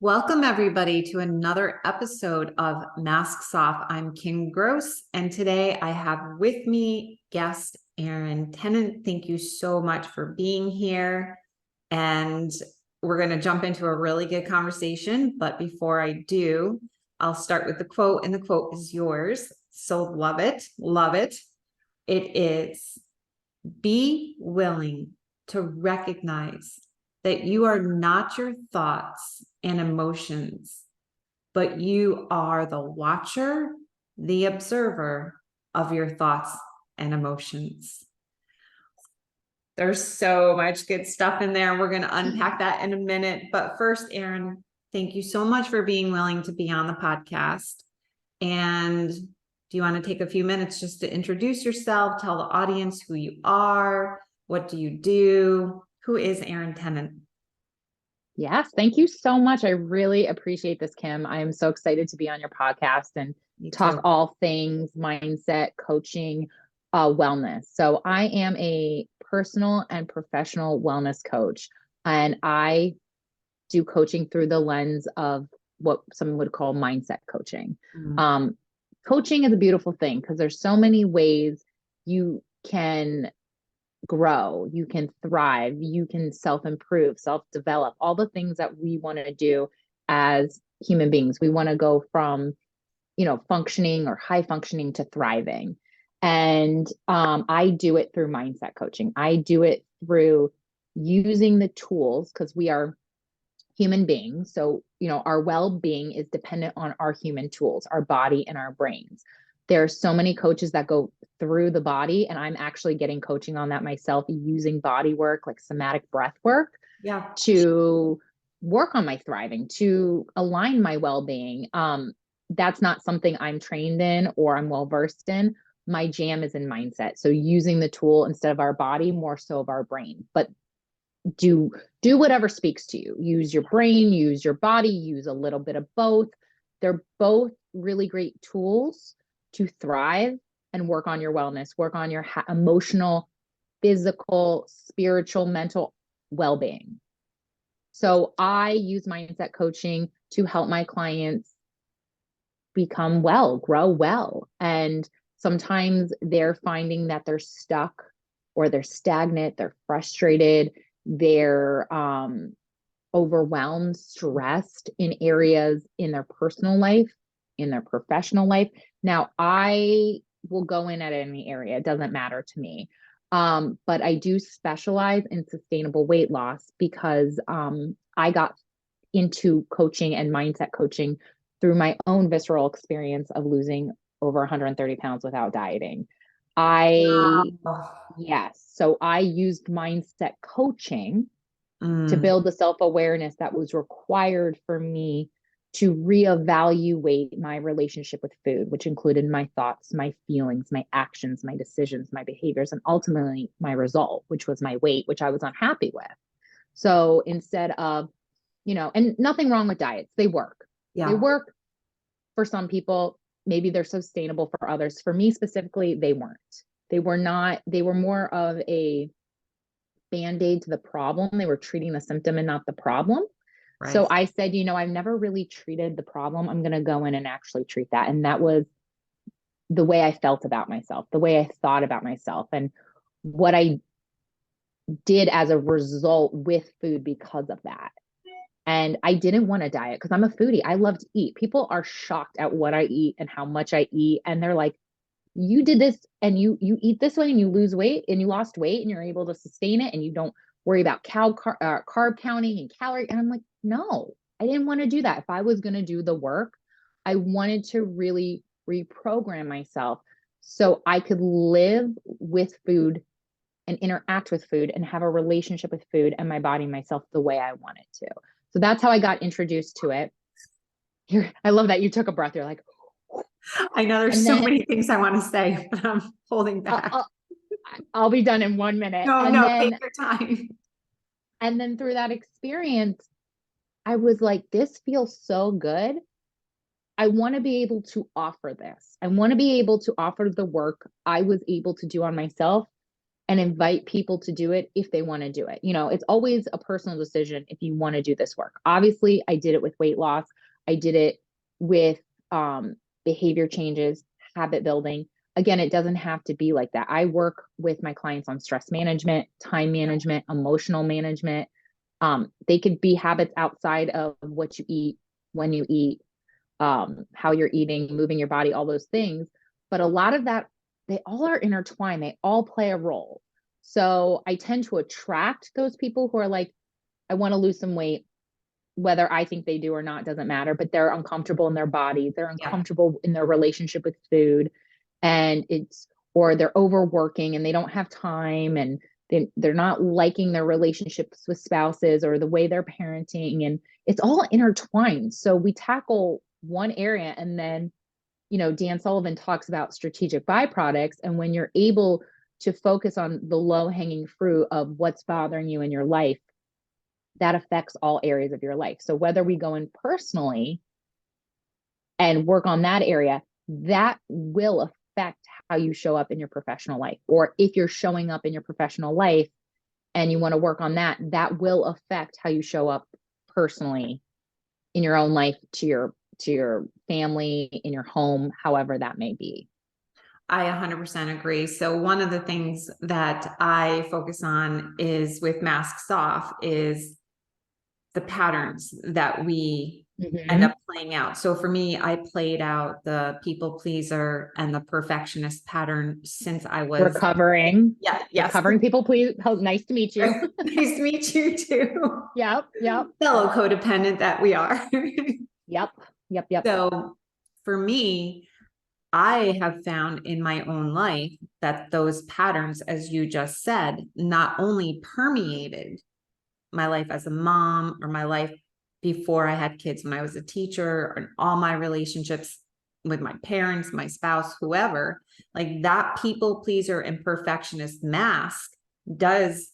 Welcome, everybody, to another episode of Masks Off. I'm Kim Gross, and today I have with me guest Erin Tennant. Thank you so much for being here. And we're going to jump into a really good conversation. But before I do, I'll start with the quote, and the quote is yours. So love it. Love it. It is, be willing to recognize that you are not your thoughts and emotions, but you are the watcher, the observer of your thoughts and emotions. There's so much good stuff in there. We're going to unpack that in a minute. But first, Erin, thank you so much for being willing to be on the podcast. And do you want to take a few minutes just to introduce yourself, tell the audience who you are, what do you do? Who is Erin Tennant? Yes, thank you so much. I really appreciate this, Kim. I am so excited to be on your podcast and talk all things mindset, coaching, wellness. So I am a personal and professional wellness coach, and I do coaching through the lens of what someone would call mindset coaching. Mm-hmm. Coaching is a beautiful thing because there's so many ways you can grow, you can thrive, you can self-improve, self-develop, all the things that we want to do as human beings. We want to go from, functioning or high functioning to thriving. And I do it through mindset coaching. I do it through using the tools because we are human beings. So, our well-being is dependent on our human tools, our body and our brains. There are so many coaches that go through the body, and I'm actually getting coaching on that myself, using body work, like somatic breath work, to work on my thriving, to align my well-being. That's not something I'm trained in or I'm well-versed in. My jam is in mindset. So using the tool instead of our body, more so of our brain. But do whatever speaks to you. Use your brain, use your body, use a little bit of both. They're both really great tools to thrive and work on your wellness, work on your emotional, physical, spiritual, mental well-being. So I use mindset coaching to help my clients become well, grow well. And sometimes they're finding that they're stuck or they're stagnant, they're frustrated, they're overwhelmed, stressed in areas in their personal life, in their professional life. Now, I will go in at any area. It doesn't matter to me. But I do specialize in sustainable weight loss because I got into coaching and mindset coaching through my own visceral experience of losing over 130 pounds without dieting. Yes. So I used mindset coaching to build the self-awareness that was required for me to reevaluate my relationship with food, which included my thoughts, my feelings, my actions, my decisions, my behaviors, and ultimately my result, which was my weight, which I was unhappy with. So instead of, and nothing wrong with diets, they work. Yeah. They work for some people. Maybe they're sustainable for others. For me specifically, they weren't. They were not, they were more of a Band-Aid to the problem. They were treating the symptom and not the problem. Right. So I said, I've never really treated the problem. I'm going to go in and actually treat that. And that was the way I felt about myself, the way I thought about myself, and what I did as a result with food because of that. And I didn't want to diet because I'm a foodie. I love to eat. People are shocked at what I eat and how much I eat. And they're like, you did this and you eat this way and you lose weight and you lost weight and you're able to sustain it and you don't worry about carb counting and calorie. And I'm like, no, I didn't want to do that. If I was going to do the work, I wanted to really reprogram myself so I could live with food and interact with food and have a relationship with food and my body and myself the way I wanted to. So that's how I got introduced to it. I love that you took a breath. You're like, I know there's so many things I want to say, but I'm holding back. I'll be done in 1 minute. Take your time. And then through that experience, I was like, this feels so good. I want to be able to offer this. I want to be able to offer the work I was able to do on myself and invite people to do it if they want to do it. It's always a personal decision if you want to do this work. Obviously, I did it with weight loss. I did it with behavior changes, habit building. Again, it doesn't have to be like that. I work with my clients on stress management, time management, emotional management. They could be habits outside of what you eat, when you eat, how you're eating, moving your body, all those things. But a lot of that, they all are intertwined. They all play a role. So I tend to attract those people who are like, I want to lose some weight. Whether I think they do or not doesn't matter, but they're uncomfortable in their body. They're Yeah. uncomfortable in their relationship with food, or they're overworking and they don't have time, and they're not liking their relationships with spouses or the way they're parenting. And it's all intertwined. So we tackle one area, and then, Dan Sullivan talks about strategic byproducts. And when you're able to focus on the low hanging fruit of what's bothering you in your life, that affects all areas of your life. So whether we go in personally and work on that area, that will affect how you show up in your professional life. Or if you're showing up in your professional life and you want to work on that, that will affect how you show up personally in your own life, to your family, in your home, however that may be. I 100% agree. So one of the things that I focus on is with Masks Off is the patterns that we end up playing out. So for me, I played out the people pleaser and the perfectionist pattern since I was recovering. Yeah, yes. Recovering people please. Nice to meet you. Nice to meet you too. Yep. Fellow codependent that we are. Yep. So for me, I have found in my own life that those patterns, as you just said, not only permeated my life as a mom or my life before I had kids, when I was a teacher, and all my relationships with my parents, my spouse, whoever, like that people pleaser and perfectionist mask does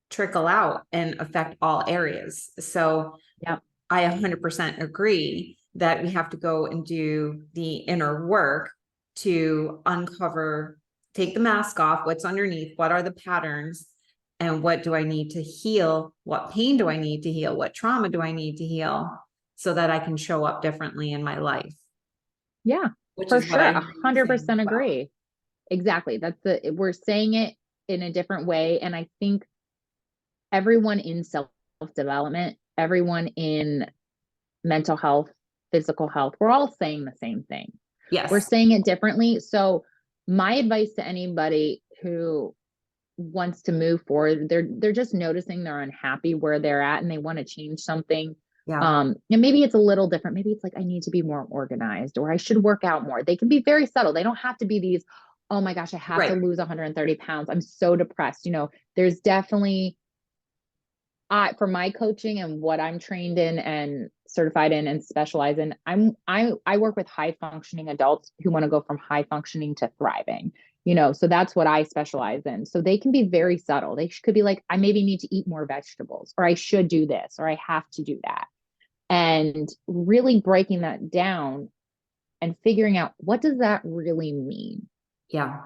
trickle out and affect all areas. So Yep. I 100% agree that we have to go and do the inner work to uncover, take the mask off, what's underneath, what are the patterns, and what do I need to heal? What pain do I need to heal? What trauma do I need to heal so that I can show up differently in my life? Yeah, Which for is what sure. I hear you saying as 100% well. agree. Exactly. We're saying it in a different way. And I think everyone in self-development, everyone in mental health, physical health, we're all saying the same thing. We're Yes. saying it differently. So my advice to anybody who wants to move forward, they're just noticing they're unhappy where they're at and they want to change something. Yeah. And maybe it's a little different. Maybe it's like, I need to be more organized, or I should work out more. They can be very subtle. They don't have to be these, oh my gosh, I have to Right. lose 130 pounds. I'm so depressed. There's definitely, for my coaching and what I'm trained in and certified in and specialize in, I work with high functioning adults who want to go from high functioning to thriving. So that's what I specialize in. So they can be very subtle. They could be like, I maybe need to eat more vegetables, or I should do this, or I have to do that. And really breaking that down and figuring out, what does that really mean? Yeah.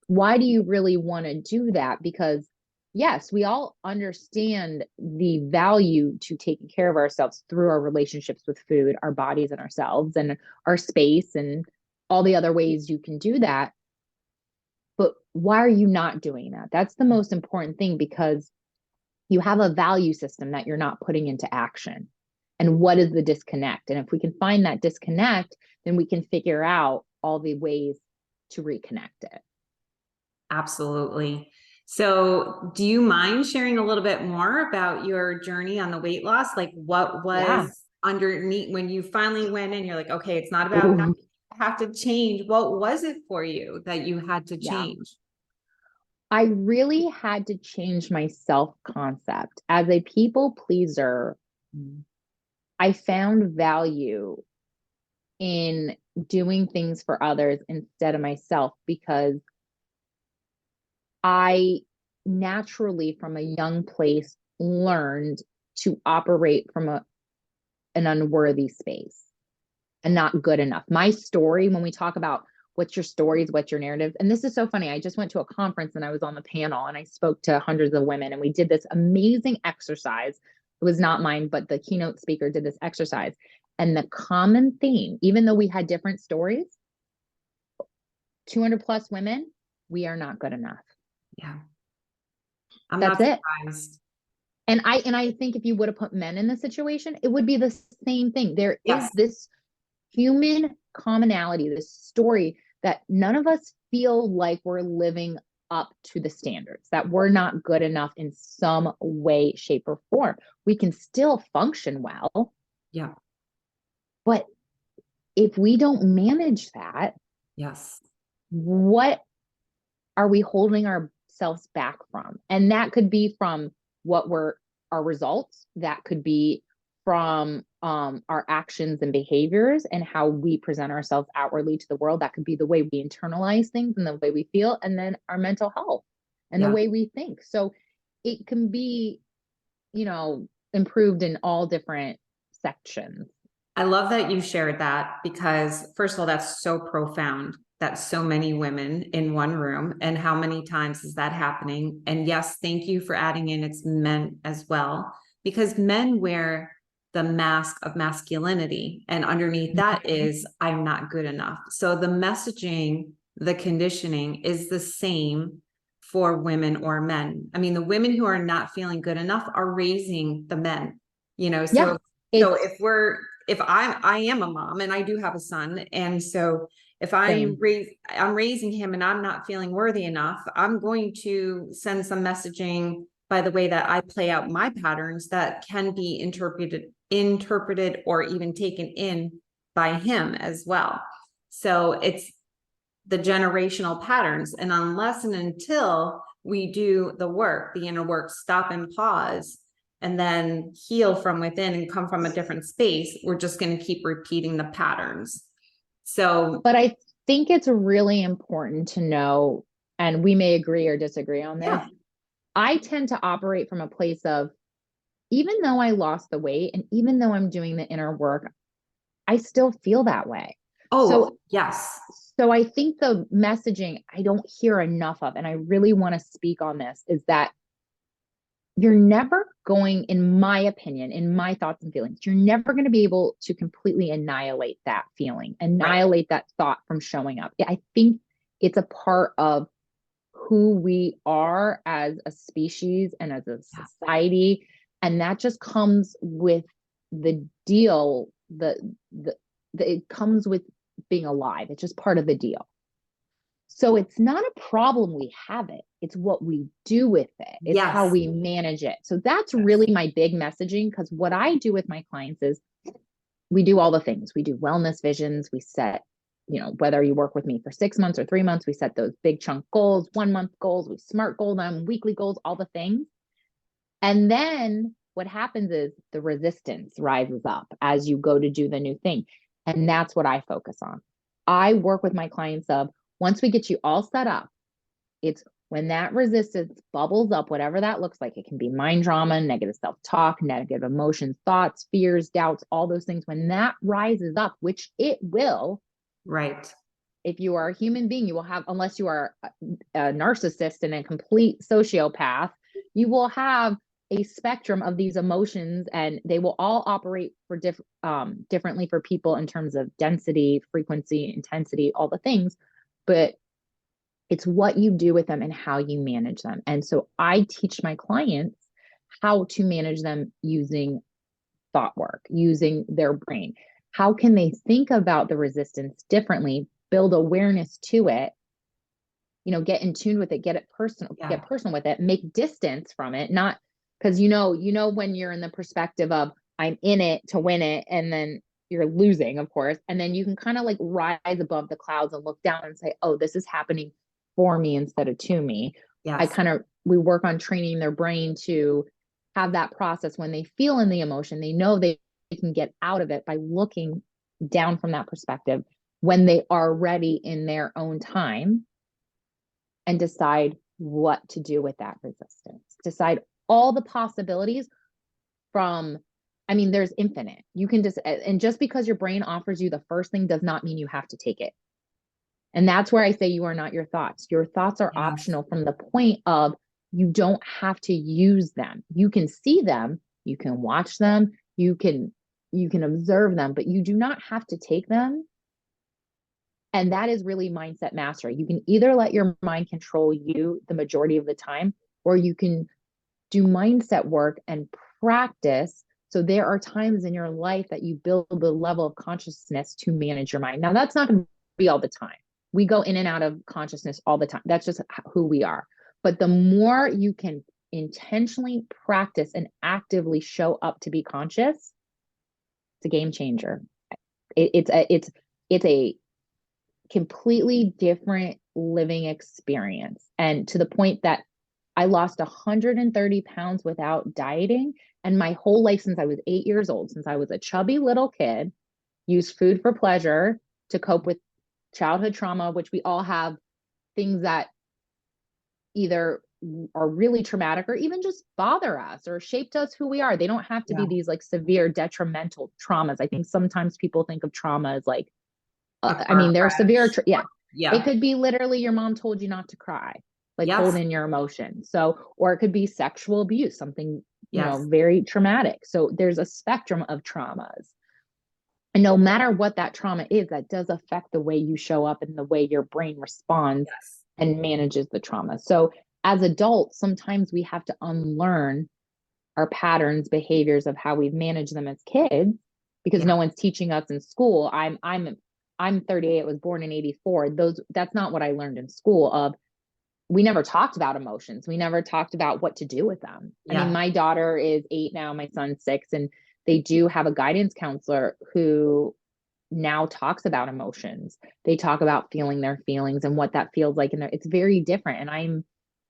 Why do you really want to do that? Because yes, we all understand the value to taking care of ourselves through our relationships with food, our bodies and ourselves, and our space, and all the other ways you can do that. But why are you not doing that? That's the most important thing, because you have a value system that you're not putting into action. And what is the disconnect? And if we can find that disconnect, then we can figure out all the ways to reconnect it. Absolutely. So, do you mind sharing a little bit more about your journey on the weight loss? Like, what Yeah. was underneath when you finally went in? You're like, okay, it's not about that. Ooh. I have to change. What was it for you that you had to Yeah. change? I really had to change my self concept. As a people pleaser, I found value in doing things for others instead of myself, because I naturally, from a young place, learned to operate from an unworthy space and not good enough. My story, when we talk about What's your stories? What's your narrative? And this is so funny. I just went to a conference and I was on the panel and I spoke to hundreds of women and we did this amazing exercise. It was not mine, but the keynote speaker did this exercise. And the common theme, even though we had different stories, 200 plus women, we are not good enough. Yeah. I'm That's not it. surprised. And I think if you would have put men in the situation, it would be the same thing. There is Yes. this human commonality, this story that none of us feel like we're living up to the standards, that we're not good enough in some way, shape, or form. We can still function well. Yeah. But if we don't manage that, Yes. what are we holding ourselves back from? And that could be from what were our results, that could be from our actions and behaviors and how we present ourselves outwardly to the world. That could be the way we internalize things and the way we feel, and then our mental health and the way we think. So it can be, improved in all different sections. I love that you shared that because, first of all, that's so profound. That's so many women in one room. And how many times is that happening? And yes, thank you for adding in it's men as well, because men wear the mask of masculinity. And underneath that is, I'm not good enough. So the messaging, the conditioning is the same for women or men. I mean, the women who are not feeling good enough are raising the men, Yeah, so if I am a mom and I do have a son, and so if I'm raising him and I'm not feeling worthy enough, I'm going to send some messaging by the way that I play out my patterns that can be interpreted or even taken in by him as well. So it's the generational patterns. And unless and until we do the work, the inner work, stop and pause, and then heal from within and come from a different space, we're just going to keep repeating the patterns. So, but I think it's really important to know, and we may agree or disagree on this. yeah. I tend to operate from a place of, even though I lost the weight and even though I'm doing the inner work, I still feel that way. Oh, yes. So I think the messaging I don't hear enough of, and I really want to speak on this, is that you're never going, in my opinion, in my thoughts and feelings, you're never going to be able to completely annihilate that feeling, annihilate that thought from showing up. I think it's a part of who we are as a species and as a society. And that just comes with the deal, it comes with being alive. It's just part of the deal. So it's not a problem we have it. It's what we do with it. It's how we manage it. So that's really my big messaging, because what I do with my clients is we do all the things. We do wellness visions. We set, whether you work with me for 6 months or 3 months, we set those big chunk goals, 1 month goals, we SMART goal them, weekly goals, all the things. And then what happens is the resistance rises up as you go to do the new thing. And that's what I focus on. I work with my clients of, once we get you all set up, it's when that resistance bubbles up, whatever that looks like. It can be mind drama, negative self-talk, negative emotions, thoughts, fears, doubts, all those things. When that rises up, which it will, right? If you are a human being, you will have, unless you are a narcissist and a complete sociopath, you will have a spectrum of these emotions, and they will all operate for differently for people in terms of density, frequency, intensity, all the things. But it's what you do with them and how you manage them. And so I teach my clients how to manage them using thought work, using their brain. How can they think about the resistance differently, build awareness to it, get in tune with it, get personal with it, make distance from it, not because when you're in the perspective of I'm in it to win it, and then you're losing, of course, and then you can kind of like rise above the clouds and look down and say, oh, this is happening for me instead of to me. Yes. We work on training their brain to have that process. When they feel in the emotion, they know they can get out of it by looking down from that perspective when they are ready in their own time, and decide what to do with that resistance. Decide all the possibilities there's infinite. You can and just because your brain offers you the first thing does not mean you have to take it. And that's where I say you are not your thoughts. Your thoughts are optional from the point of you don't have to use them. You can see them, you can watch them, you can observe them, but you do not have to take them. And that is really mindset mastery. You can either let your mind control you the majority of the time, or you can do mindset work and practice. So there are times in your life that you build the level of consciousness to manage your mind. Now, that's not going to be all the time. We go in and out of consciousness all the time. That's just who we are. But the more you can intentionally practice and actively show up to be conscious, it's a game changer. It's a completely different living experience. And to the point that I lost 130 pounds without dieting. And my whole life since I was 8 years old, since I was a chubby little kid, used food for pleasure to cope with childhood trauma, which we all have things that either are really traumatic or even just bother us or shaped us who we are. They don't have to be these like severe detrimental traumas. I think sometimes people think of trauma as like, they're severe. It could be literally your mom told you not to cry, like hold in your emotions. So, or it could be sexual abuse, something, very traumatic. So there's a spectrum of traumas. And no matter what that trauma is, that does affect the way you show up and the way your brain responds and manages the trauma. So as adults, sometimes we have to unlearn our patterns, behaviors of how we've managed them as kids, because no one's teaching us in school. I'm 38, I was born in 84. That's not what I learned in school. We never talked about emotions. We never talked about what to do with them. I mean, my daughter is 8 now, my son's 6, and they do have a guidance counselor who now talks about emotions. They talk about feeling their feelings and what that feels like. And it's very different. And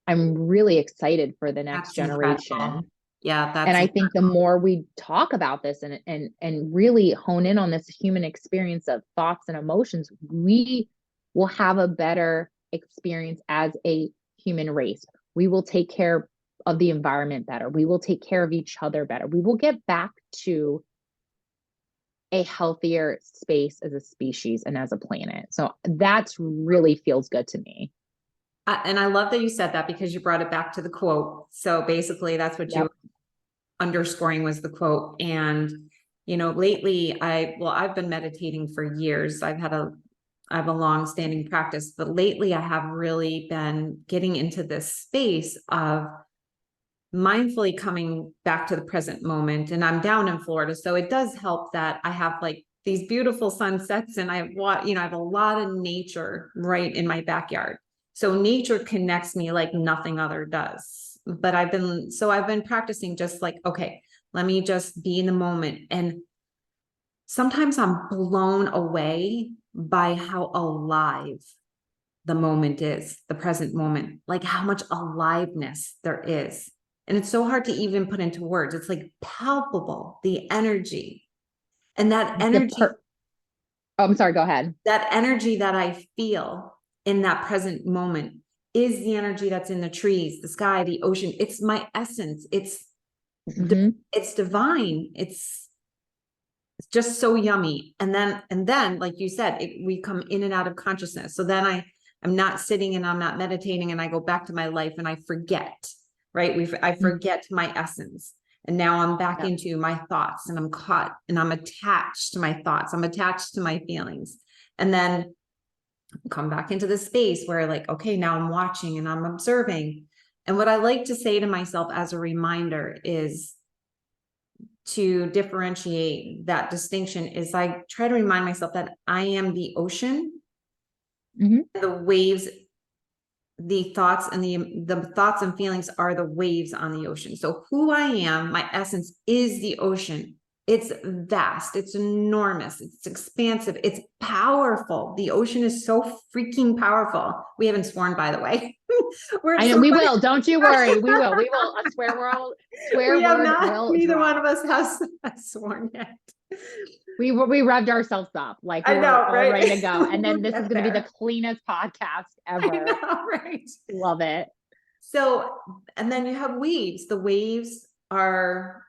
I'm really excited for the next generation. Incredible. And I think the more we talk about this and really hone in on this human experience of thoughts and emotions, we will have a better experience as a human race. We will take care of the environment better. We will take care of each other better. We will get back to a healthier space as a species and as a planet. So that's really feels good to me. And I love that you said that, because you brought it back to the quote. So basically that's what you were underscoring, was the quote. And, lately I've been meditating for years. I have a long standing practice, but lately I have really been getting into this space of mindfully coming back to the present moment. And I'm down in Florida, so it does help that I have like these beautiful sunsets, and I have a lot of nature right in my backyard. So nature connects me like nothing other does. But I've been practicing just like, okay, let me just be in the moment. And sometimes I'm blown away by how alive the moment is, the present moment, like how much aliveness there is. And it's so hard to even put into words. It's like palpable, the energy. And that energy, I'm sorry, go ahead. That energy that I feel in that present moment is the energy that's in the trees, the sky, the ocean. It's my essence. It's divine. It's just so yummy. And then, like you said, we come in and out of consciousness. So then I'm not sitting and I'm not meditating, and I go back to my life and I forget, right? I forget my essence. And now I'm back into my thoughts, and I'm caught and I'm attached to my thoughts. I'm attached to my feelings. And then come back into the space where like, okay, now I'm watching and I'm observing. And what I like to say to myself as a reminder is to differentiate that distinction is I try to remind myself that I am the ocean, the waves, the thoughts and the thoughts and feelings are the waves on the ocean. So who I am, my essence, is the ocean. It's vast, it's enormous, it's expansive, it's powerful. The ocean is so freaking powerful. We haven't sworn, by the way. We will. Don't you worry. We will. I swear we have not. Neither one of us has sworn yet. We revved ourselves up, like we were all ready to go. And then this is going to be the cleanest podcast ever. I know, right? Love it. So, and then you have waves. The waves are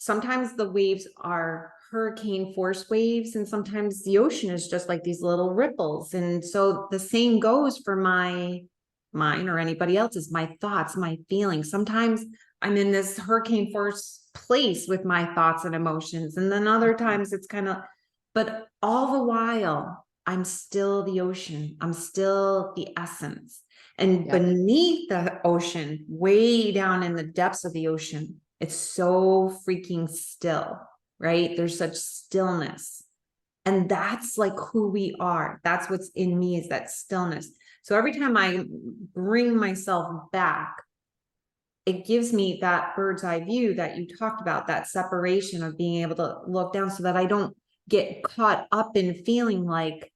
sometimes the waves are hurricane force waves, and sometimes the ocean is just like these little ripples. And so the same goes for mine or anybody else's, my thoughts, my feelings. Sometimes I'm in this hurricane force place with my thoughts and emotions. And then other times it's kind of, but all the while, I'm still the ocean. I'm still the essence. And beneath the ocean, way down in the depths of the ocean, it's so freaking still, right? There's such stillness. And that's like who we are. That's what's in me, is that stillness. So every time I bring myself back, it gives me that bird's eye view that you talked about, that separation of being able to look down, so that I don't get caught up in feeling like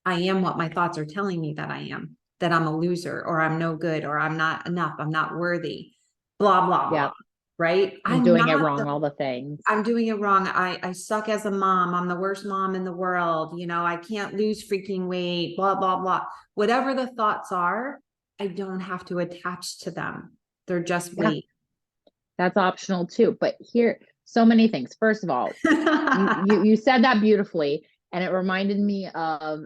I am what my thoughts are telling me that I am, that I'm a loser, or I'm no good, or I'm not enough, I'm not worthy, blah, blah, blah. Right? I'm doing it wrong, all the things. I'm doing it wrong. I suck as a mom. I'm the worst mom in the world. You know, I can't lose freaking weight, blah, blah, blah. Whatever the thoughts are, I don't have to attach to them. They're just weight. That's optional too. But here, so many things. First of all, you said that beautifully. And it reminded me of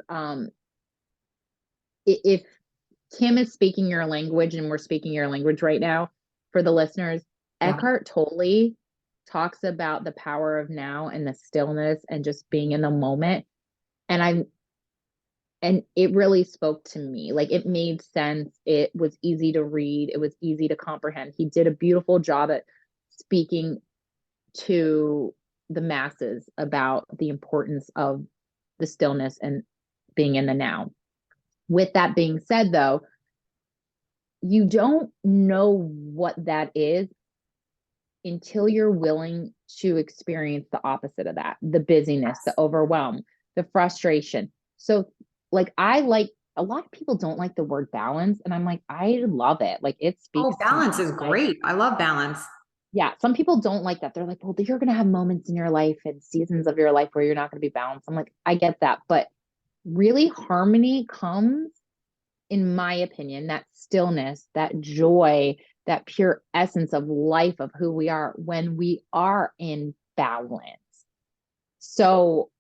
if Kim is speaking your language and we're speaking your language right now, for the listeners, Eckhart Tolle talks about the power of now and the stillness and just being in the moment. And it really spoke to me. Like, it made sense. It was easy to read. It was easy to comprehend. He did a beautiful job at speaking to the masses about the importance of the stillness and being in the now. With that being said, though, you don't know what that is until you're willing to experience the opposite of that, the busyness, the overwhelm, the frustration. So like, a lot of people don't like the word balance, and I'm like, I love it. Like, it speaks. Balance is great. I love balance. Yeah. Some people don't like that. They're like, well, you're going to have moments in your life and seasons of your life where you're not going to be balanced. I'm like, I get that. But really, harmony comes, in my opinion, that stillness, that joy, that pure essence of life, of who we are, when we are in balance. So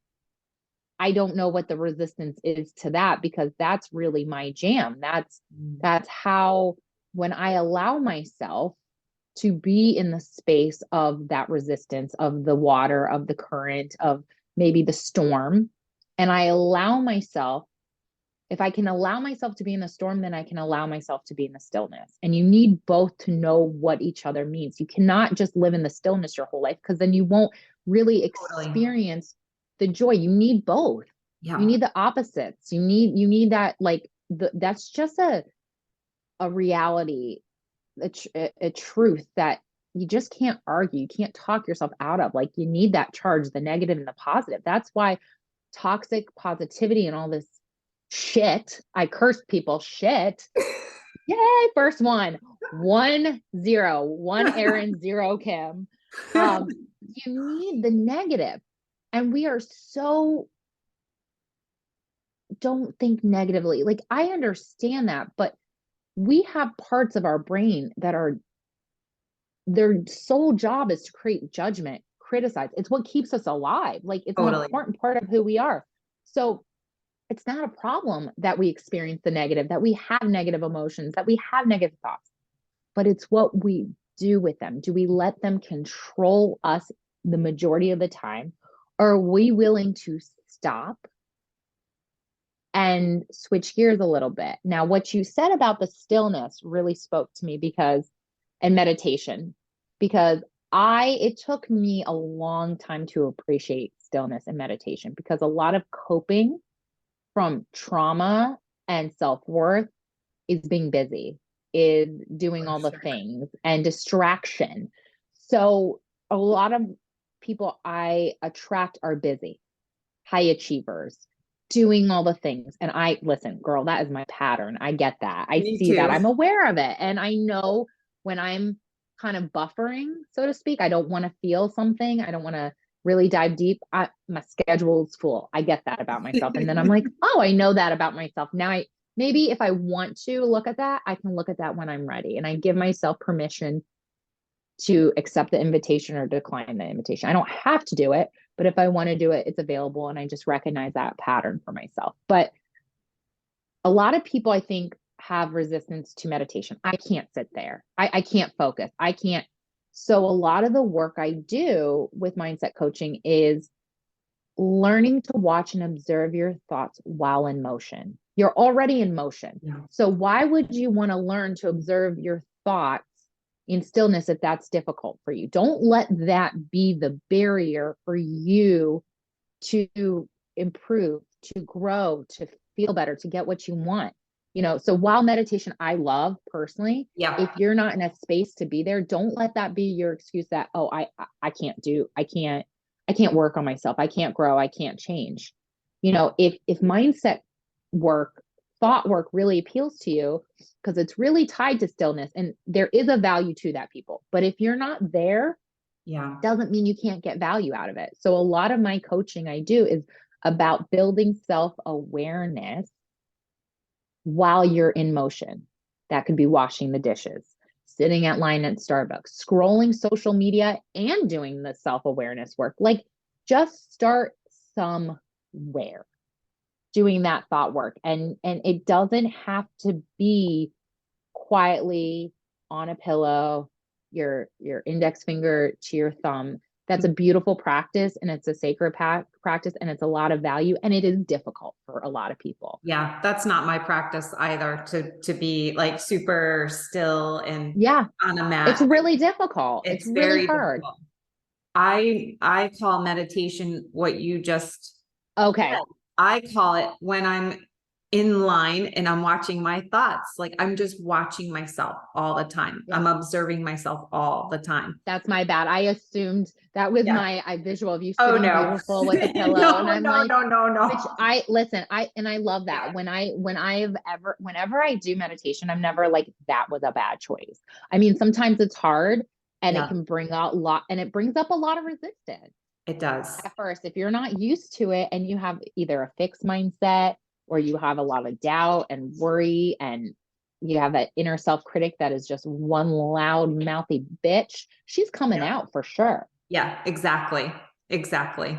I don't know what the resistance is to that, because that's really my jam. That's how, when I allow myself to be in the space of that resistance, of the water, of the current, of maybe the storm, and I allow myself, if I can allow myself to be in the storm, then I can allow myself to be in the stillness. And you need both to know what each other means. You cannot just live in the stillness your whole life, because then you won't really experience the joy. You need both. You need the opposites. You need that, like, that's just a reality, a truth that you just can't argue. You can't talk yourself out of. Like, you need that charge, the negative and the positive. That's why toxic positivity and all this shit, I curse people, shit. Yay, first one. 1-0, 1 Erin, 0 Kim. You need the negative. And we are so, don't think negatively. Like, I understand that, but we have parts of our brain that are, their sole job is to create judgment, criticize. It's what keeps us alive. Like, it's an important part of who we are. So it's not a problem that we experience the negative, that we have negative emotions, that we have negative thoughts, but it's what we do with them. Do we let them control us the majority of the time? Or are we willing to stop and switch gears a little bit? Now, what you said about the stillness really spoke to me, and meditation, because it took me a long time to appreciate stillness and meditation, because a lot of coping from trauma and self-worth is being busy, is doing all the things, and distraction. So a lot of people I attract are busy, high achievers, doing all the things. And listen, girl, that is my pattern. I get that. I see that. I'm aware of it. And I know when I'm kind of buffering, so to speak, I don't want to feel something. I don't want to really dive deep. My schedule is full. I get that about myself. And then I'm like, oh, I know that about myself. Now maybe if I want to look at that, I can look at that when I'm ready. And I give myself permission to accept the invitation or decline the invitation. I don't have to do it, but if I want to do it, it's available. And I just recognize that pattern for myself. But a lot of people, I think, have resistance to meditation. I can't sit there. I can't focus. I can't. So a lot of the work I do with mindset coaching is learning to watch and observe your thoughts while in motion. You're already in motion. Yeah. So why would you want to learn to observe your thoughts in stillness if that's difficult for you? Don't let that be the barrier for you to improve, to grow, to feel better, to get what you want. So while meditation I love personally, Yeah. if you're not in a space to be there, don't let that be your excuse that, oh, I can't work on myself. I can't grow. I can't change. If mindset work, thought work really appeals to you, because it's really tied to stillness and there is a value to that, people. But if you're not there, Yeah. doesn't mean you can't get value out of it. So a lot of my coaching I do is about building self-awareness while you're in motion. That could be washing the dishes, sitting at line at Starbucks, scrolling social media, and doing the self-awareness work. Like, just start somewhere doing that thought work. And it doesn't have to be quietly on a pillow, your index finger to your thumb. That's a beautiful practice, and it's a sacred practice, and it's a lot of value, and it is difficult for a lot of people. Yeah, that's not my practice either, to be like super still and Yeah, on a it's mat. really difficult. It's It's really very hard. difficult. I call meditation what you just Okay. said. I call it when I'm in line and I'm watching my thoughts. Like, I'm just watching myself all the time. Yeah. I'm observing myself all the time. That's my bad. I assumed that was Yeah. my visual of you Oh sitting no. beautiful with a pillow. No, And I'm no, like, no, no, which no. I listen, I love that. Whenever I do meditation, I'm never like, that was a bad choice. I mean, sometimes it's hard and it Yeah, can bring out a lot, and it brings up a lot of resistance it does. at first. If you're not used to it and you have either a fixed mindset or you have a lot of doubt and worry, and you have that inner self critic that is just one loud mouthy bitch, she's coming Yeah. out for sure. Yeah, exactly. Exactly.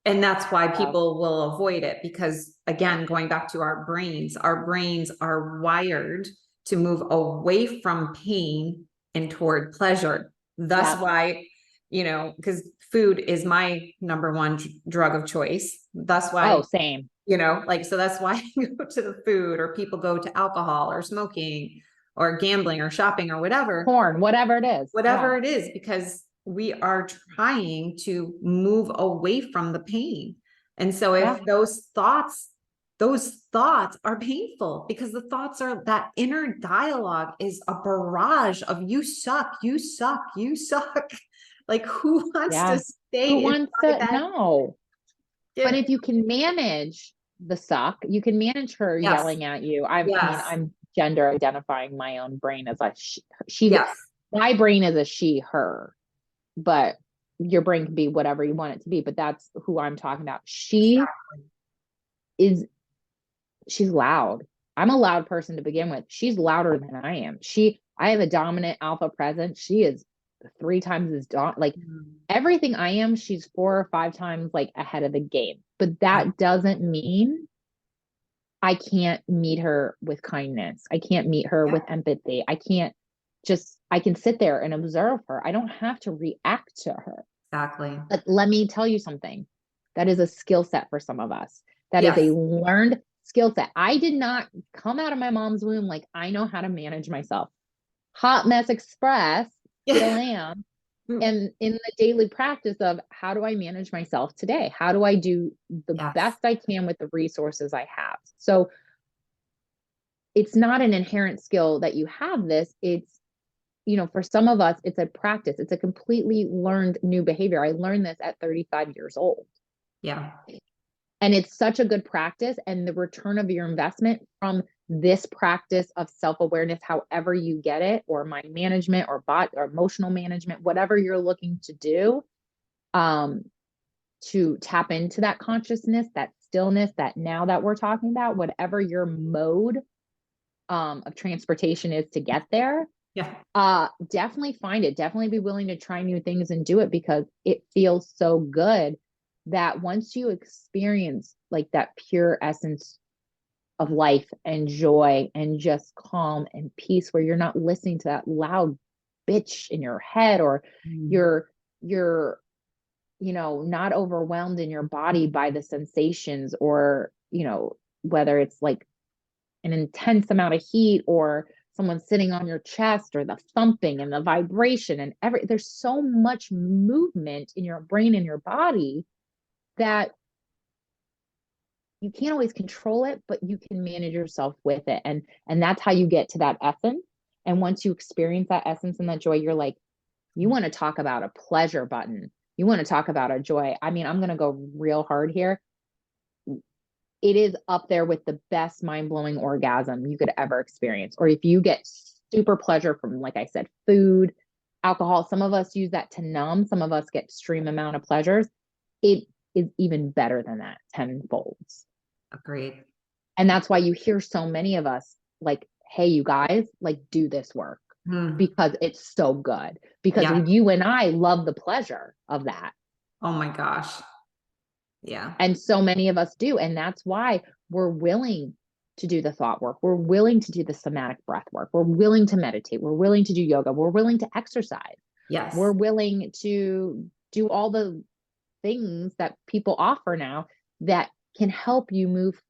And that's why So, people will avoid it, because again, going back to our brains are wired to move away from pain and toward pleasure. Thus yeah. why, because food is my number one drug of choice. Thus Oh, why, same. like, so that's why I go to the food, or people go to alcohol or smoking or gambling or shopping or whatever, Porn, whatever it is. Yeah. whatever it is, because we are trying to move away from the pain. And so Yeah. if those thoughts are painful, because the thoughts are, that inner dialogue is a barrage of you suck, you suck, you suck. Like, who wants to Yeah. Who stay wants inside to? that? No. But if you can manage the suck, you can manage her Yes, yelling at you. I mean, yes, I'm gender identifying my own brain as a she's yes, my brain is a she, her, but your brain can be whatever you want it to be. But that's who I'm talking about. Is she's loud. I'm a loud person to begin with. She's louder than I am. I have a dominant alpha presence. She is 3 times as like everything I am, she's 4 or 5 times like ahead of the game. But yeah, that doesn't mean I can't meet her with kindness. I can't meet her yeah, with empathy. I can sit there and observe her. I don't have to react to her. exactly. But let me tell you something. That is a skill set for some of us. That is a Yes. learned skill set. I did not come out of my mom's womb like I know how to manage myself. Hot mess express, still am. And in the daily practice of how do I manage myself today? How do I do the Yes. best I can with the resources I have? So it's not an inherent skill that you have this. For some of us, it's a practice. It's a completely learned new behavior. I learned this at 35 years old. Yeah. And it's such a good practice. And the return of your investment from this practice of self-awareness, however you get it, or mind management or emotional management, whatever you're looking to do, to tap into that consciousness, that stillness, that now that we're talking about, whatever your mode of transportation is to get there, Yeah. Definitely find it. Definitely be willing to try new things and do it, because it feels so good that once you experience like that pure essence of life and joy and just calm and peace, where you're not listening to that loud bitch in your head, or Mm. you're not overwhelmed in your body by the sensations, or whether it's like an intense amount of heat, or someone sitting on your chest, or the thumping and the vibration and there's so much movement in your brain and your body that you can't always control it, but you can manage yourself with it. And that's how you get to that essence. And once you experience that essence and that joy, you're like, you want to talk about a pleasure button. You want to talk about a joy. I mean, I'm going to go real hard here. It is up there with the best mind-blowing orgasm you could ever experience. Or if you get super pleasure from, like I said, food, alcohol, some of us use that to numb, some of us get extreme amount of pleasures. It is even better than that tenfold. Agreed. And that's why you hear so many of us like, hey, you guys, like, do this work Mm. because it's so good. Because Yeah. you and I love the pleasure of that. Oh my gosh. Yeah. And so many of us do. And that's why we're willing to do the thought work. We're willing to do the somatic breath work. We're willing to meditate. We're willing to do yoga. We're willing to exercise. Yes. We're willing to do all the things that people offer now that can help you move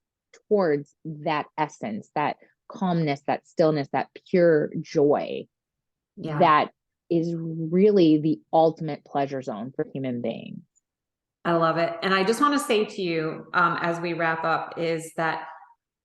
towards that essence, that calmness, that stillness, that pure joy Yeah. that is really the ultimate pleasure zone for human beings. I love it. And I just want to say to you, as we wrap up, is that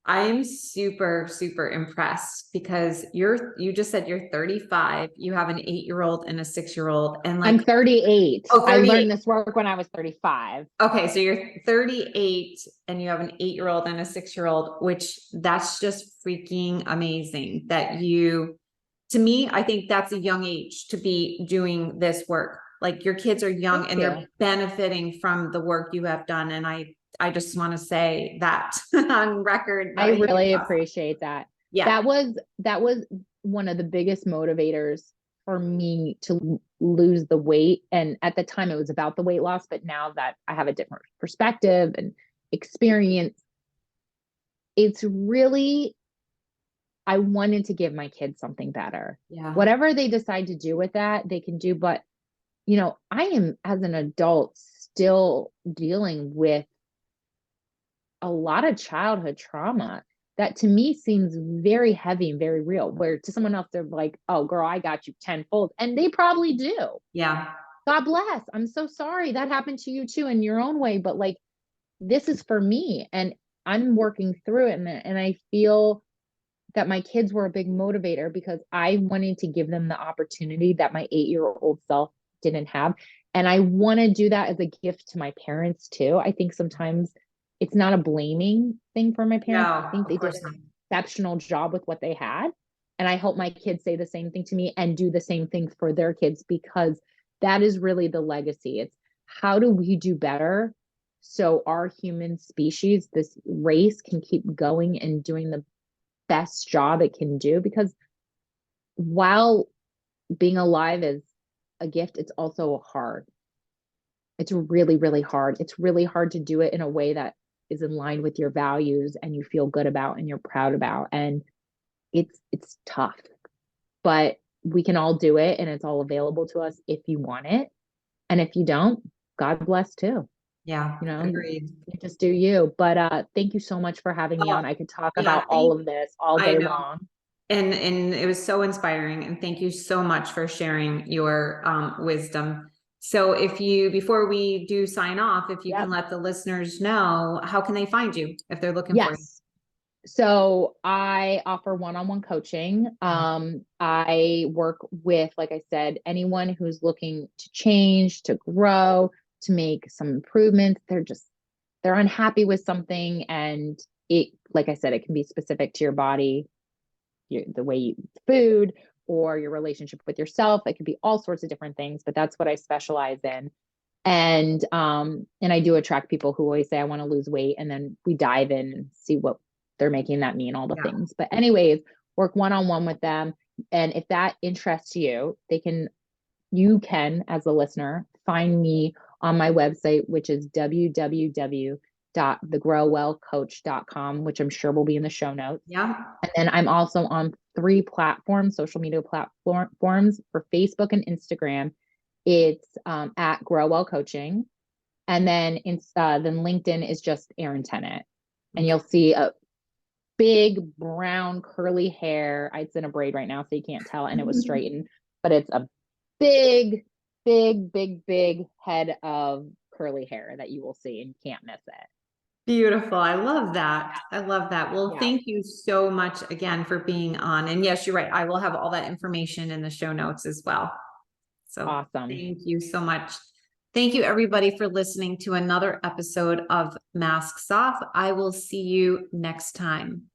I'm super, super impressed because you just said you're 35, you have an 8-year-old and a 6-year-old, and I'm like, 38. oh, I 38. learned this work when I was 35. Okay, so you're 38 and you have an 8-year-old and a 6-year-old, which that's just freaking amazing that to me, I think that's a young age to be doing this work. Like your kids are young Thank and you. they're benefiting from the work you have done. And I just want to say that on record that I I think it's really awesome. appreciate that. Yeah. That was one of the biggest motivators for me to lose the weight. And at the time it was about the weight loss, but now that I have a different perspective and experience, it's really, I wanted to give my kids something better. Yeah. Whatever they decide to do with that, they can do. But, I am, as an adult, still dealing with a lot of childhood trauma that to me seems very heavy and very real, where to someone else, they're like, oh, girl, I got you tenfold. And they probably do. Yeah. God bless. I'm so sorry that happened to you too in your own way. But like, this is for me and I'm working through it. And I feel that my kids were a big motivator because I wanted to give them the opportunity that my 8-year-old self didn't have. And I want to do that as a gift to my parents too. I think sometimes it's not a blaming thing for my parents. I No, think of they did course an not. exceptional job with what they had. And I hope my kids say the same thing to me and do the same thing for their kids, because that is really the legacy. It's how do we do better so our human species, this race, can keep going and doing the best job it can do. Because while being alive is a gift, it's also hard. It's really, really hard. It's really hard to do it in a way that is in line with your values and you feel good about and you're proud about. And it's tough, but we can all do it and it's all available to us if you want it. And if you don't, God bless too. Yeah. Agreed. You just do you. But thank you so much for having me Oh, on. I could talk yeah. about all of this all I day know. long. And it was so inspiring. And thank you so much for sharing your wisdom. So before we do sign off, if you can Yep. let the listeners know, how can they find you if they're looking for you? Yes. So I offer one-on-one coaching. I work with, like I said, anyone who's looking to change, to grow, to make some improvements. They're unhappy with something, and it, like I said, it can be specific to your body, the way you eat food, or your relationship with yourself. It could be all sorts of different things, but that's what I specialize in. And I do attract people who always say, I want to lose weight. And then we dive in and see what they're making that mean, all the Yeah. things. But anyways, work one-on-one with them. And if that interests you, you can, as a listener, find me on my website, which is www.thegrowwellcoach.com, which I'm sure will be in the show notes. Yeah. And then I'm also on 3 platforms, social media platforms for Facebook and Instagram. It's at Grow Well Coaching. And then then LinkedIn is just Erin Tennant. And you'll see a big brown curly hair. It's in a braid right now, so you can't tell, and it was straightened, but it's a big, big, big, big head of curly hair that you will see, and you can't miss it. Beautiful. I love that. I love that. Well, Yeah. thank you so much again for being on. And yes, you're right. I will have all that information in the show notes as well. So Awesome. thank you so much. Thank you everybody for listening to another episode of Masks Off. I will see you next time.